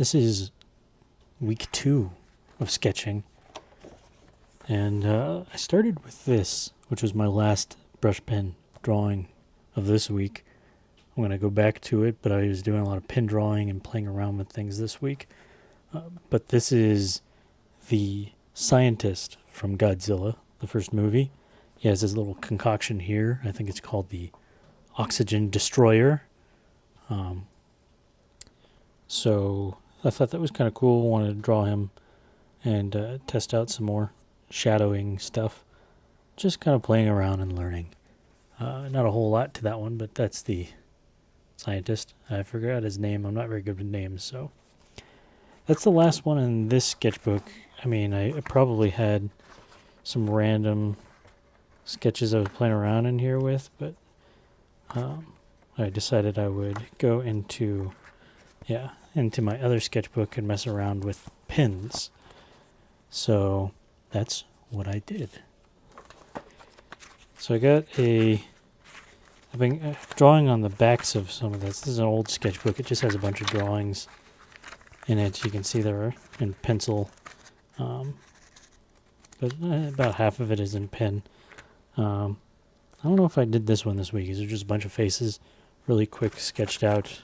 This is week 2 of sketching, and I started with this, which was my last brush pen drawing of this week. I'm going to go back to it, but I was doing a lot of pen drawing and playing around with things this week. But this is the scientist from Godzilla, the first movie. He has his little concoction here. I think it's called the Oxygen Destroyer. So I thought that was kind of cool. Wanted to draw him and test out some more shadowing stuff. Just kind of playing around and learning. Not a whole lot to that one, but that's the scientist. I forgot his name. I'm not very good with names, so that's the last one in this sketchbook. I mean, I probably had some random sketches I was playing around in here with, but I decided I would go into my other sketchbook and mess around with pens. So that's what I did. So I've been drawing on the backs of some of this. This is an old sketchbook. It just has a bunch of drawings in it. You can see they're in pencil, but about half of it is in pen. I don't know if I did this one this week. These are just a bunch of faces, really quick, sketched out.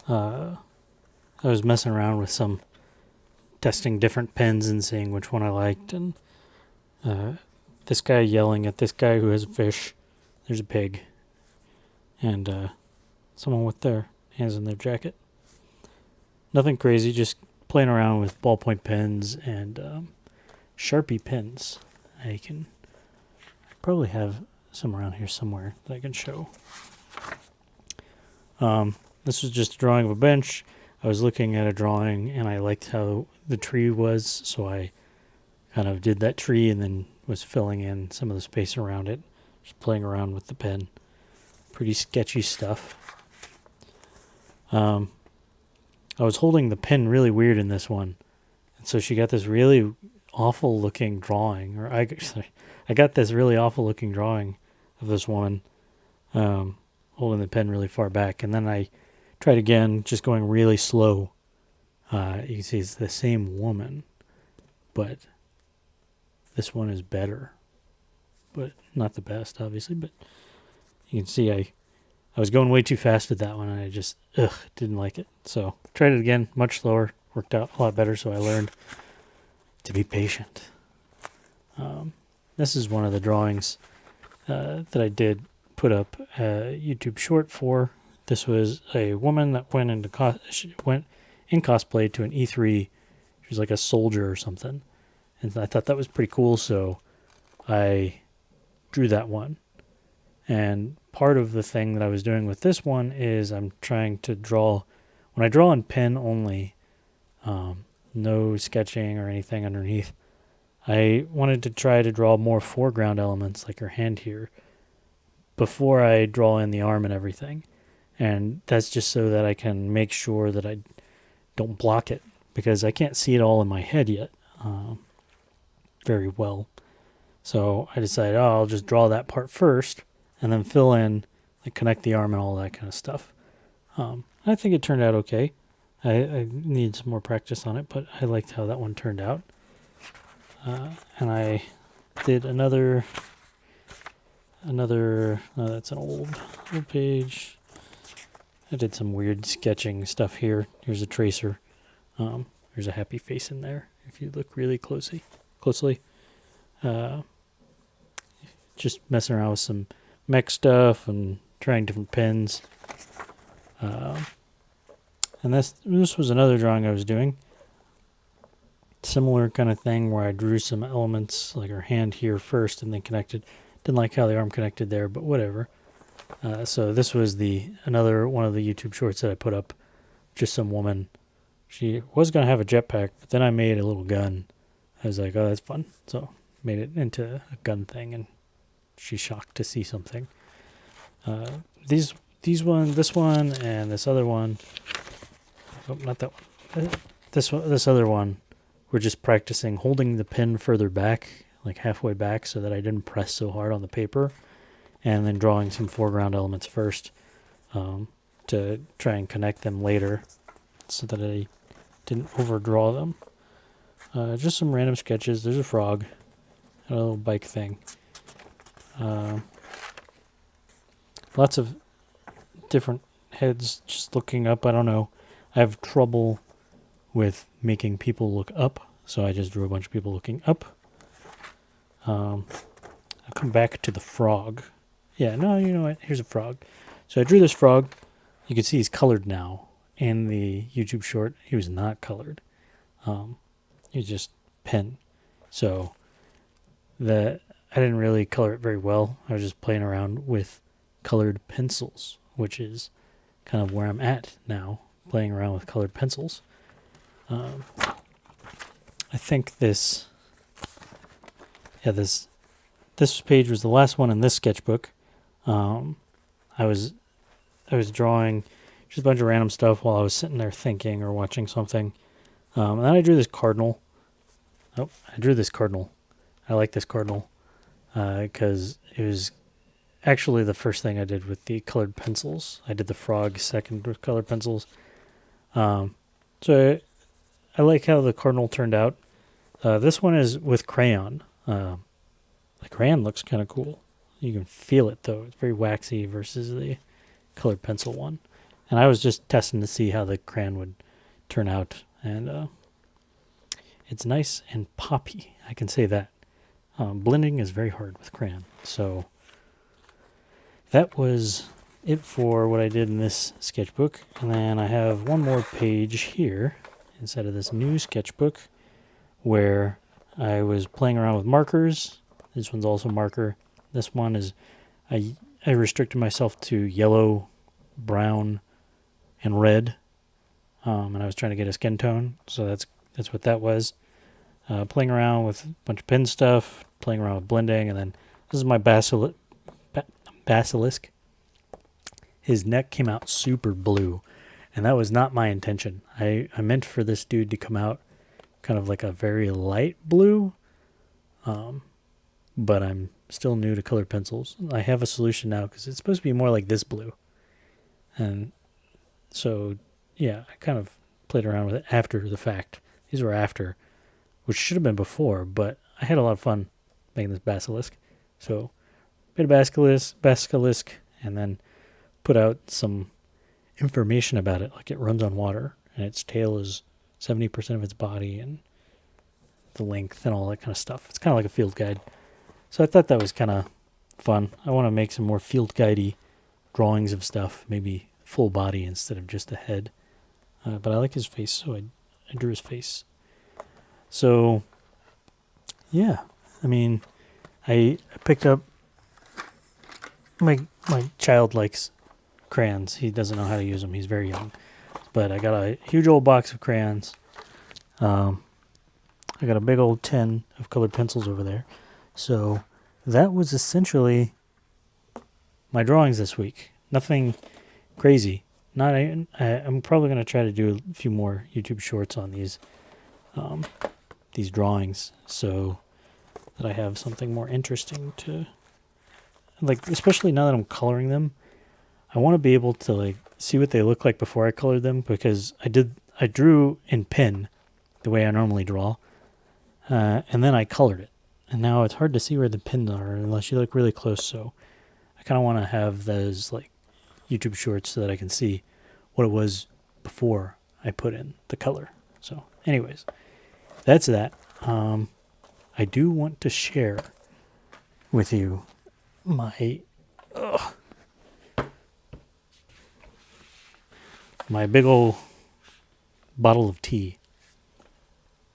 I was messing around with testing different pens and seeing which one I liked, and this guy yelling at this guy who has a fish. There's a pig, and someone with their hands in their jacket. Nothing crazy, just playing around with ballpoint pens and sharpie pens. I probably have some around here somewhere that I can show. This was just a drawing of a bench. I was looking at a drawing and I liked how the tree was, so I kind of did that tree and then was filling in some of the space around it, just playing around with the pen. Pretty sketchy stuff. I was holding the pen really weird in this one, and so she got this really awful looking drawing, or I got this really awful looking drawing of this woman holding the pen really far back, and then I tried again, just going really slow. You can see it's the same woman, but this one is better, but not the best, obviously. But you can see I was going way too fast with that one, and I just didn't like it. So tried it again, much slower, worked out a lot better. So I learned to be patient. This is one of the drawings that I did put up a YouTube short for. This was a woman that went in cosplay to an E3. She was like a soldier or something. And I thought that was pretty cool, so I drew that one. And part of the thing that I was doing with this one is I'm trying to draw, when I draw in pen only, no sketching or anything underneath, I wanted to try to draw more foreground elements like her hand here before I draw in the arm and everything. And that's just so that I can make sure that I don't block it, because I can't see it all in my head yet very well. So I decided, I'll just draw that part first and then fill in, like connect the arm and all that kind of stuff. I think it turned out okay. I need some more practice on it, but I liked how that one turned out. And I did another, that's an old page. I did some weird sketching stuff here. Here's a tracer. There's a happy face in there if you look really closely. Just messing around with some mech stuff and trying different pens. And this was another drawing I was doing. Similar kind of thing where I drew some elements like her hand here first and then connected. Didn't like how the arm connected there, but whatever. So this was another one of the YouTube shorts that I put up. Just some woman. She was going to have a jetpack, but then I made a little gun. I was like, oh, that's fun. So made it into a gun thing, and she's shocked to see something. This one, and this other one. Oh, not that one. This other one. We're just practicing holding the pen further back, like halfway back, so that I didn't press so hard on the paper, and then drawing some foreground elements first. to try and connect them later so that I didn't overdraw them. Just some random sketches. There's a frog, a little bike thing. Lots of different heads just looking up. I don't know. I have trouble with making people look up, so I just drew a bunch of people looking up. I'll come back to the frog. Yeah, no, you know what? Here's a frog. So I drew this frog. You can see he's colored now. In the YouTube short, he was not colored. He was just pen. So I didn't really color it very well. I was just playing around with colored pencils, which is kind of where I'm at now, playing around with colored pencils. I think this page was the last one in this sketchbook. I was drawing just a bunch of random stuff while I was sitting there thinking or watching something. And then I drew this cardinal. Oh, I drew this cardinal. I like this cardinal because it was actually the first thing I did with the colored pencils. I did the frog second with colored pencils. So I like how the cardinal turned out. This one is with crayon. The crayon looks kind of cool. You can feel it though. It's very waxy versus the colored pencil one. And I was just testing to see how the crayon would turn out. And it's nice and poppy. I can say that. Blending is very hard with crayon. So that was it for what I did in this sketchbook. And then I have one more page here inside of this new sketchbook where I was playing around with markers. This one's also marker. This one is, I restricted myself to yellow, brown, and red. And I was trying to get a skin tone. So that's what that was. Playing around with a bunch of pen stuff, playing around with blending, and then this is my basilisk. His neck came out super blue, and that was not my intention. I meant for this dude to come out kind of like a very light blue, but I'm still new to colored pencils. I have a solution now because it's supposed to be more like this blue. And so, yeah, I kind of played around with it after the fact. These were after, which should have been before, but I had a lot of fun making this basilisk. So, made a basilisk, and then put out some information about it, like it runs on water, and its tail is 70% of its body, and the length and all that kind of stuff. It's kind of like a field guide. So I thought that was kind of fun. I want to make some more field guidey drawings of stuff, maybe full body instead of just the head. But I like his face, so I drew his face. So, yeah, I mean, I picked up, my child likes crayons. He doesn't know how to use them. He's very young. But I got a huge old box of crayons. I got a big old tin of colored pencils over there. So that was essentially my drawings this week. Nothing crazy. I'm probably going to try to do a few more YouTube shorts on these drawings so that I have something more interesting to, like, especially now that I'm coloring them. I want to be able to like see what they look like before I colored them, because I drew in pen the way I normally draw, and then I colored it, and now it's hard to see where the pins are unless you look really close. So I kind of want to have those like YouTube shorts so that I can see what it was before I put in the color. So anyways, that's that. I do want to share with you my big old bottle of tea.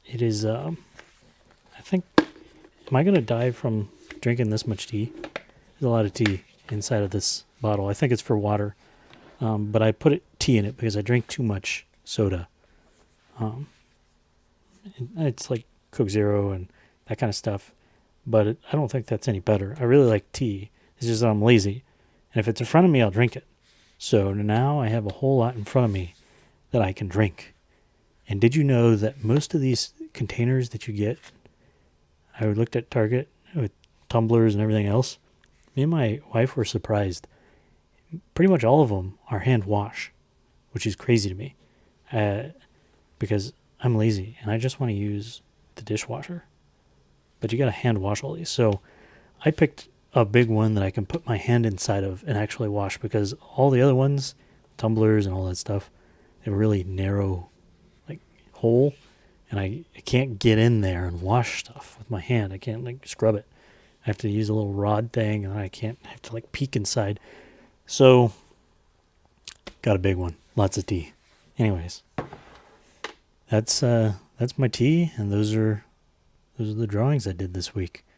It is, I think, am I going to die from drinking this much tea? There's a lot of tea inside of this bottle. I think it's for water. But I put tea in it because I drink too much soda. It's like Coke Zero and that kind of stuff. But I don't think that's any better. I really like tea. It's just that I'm lazy. And if it's in front of me, I'll drink it. So now I have a whole lot in front of me that I can drink. And did you know that most of these containers that you get, I looked at Target with tumblers and everything else. Me and my wife were surprised. pretty much all of them are hand wash, which is crazy to me, because I'm lazy and I just want to use the dishwasher. But you got to hand wash all these. So I picked a big one that I can put my hand inside of and actually wash, because all the other ones, tumblers and all that stuff, they have a really narrow like hole, and I can't get in there and wash stuff with my hand. I can't like scrub it. I have to use a little rod thing, and I have to like peek inside. So got a big one, lots of tea. Anyways, that's my tea, and those are the drawings I did this week.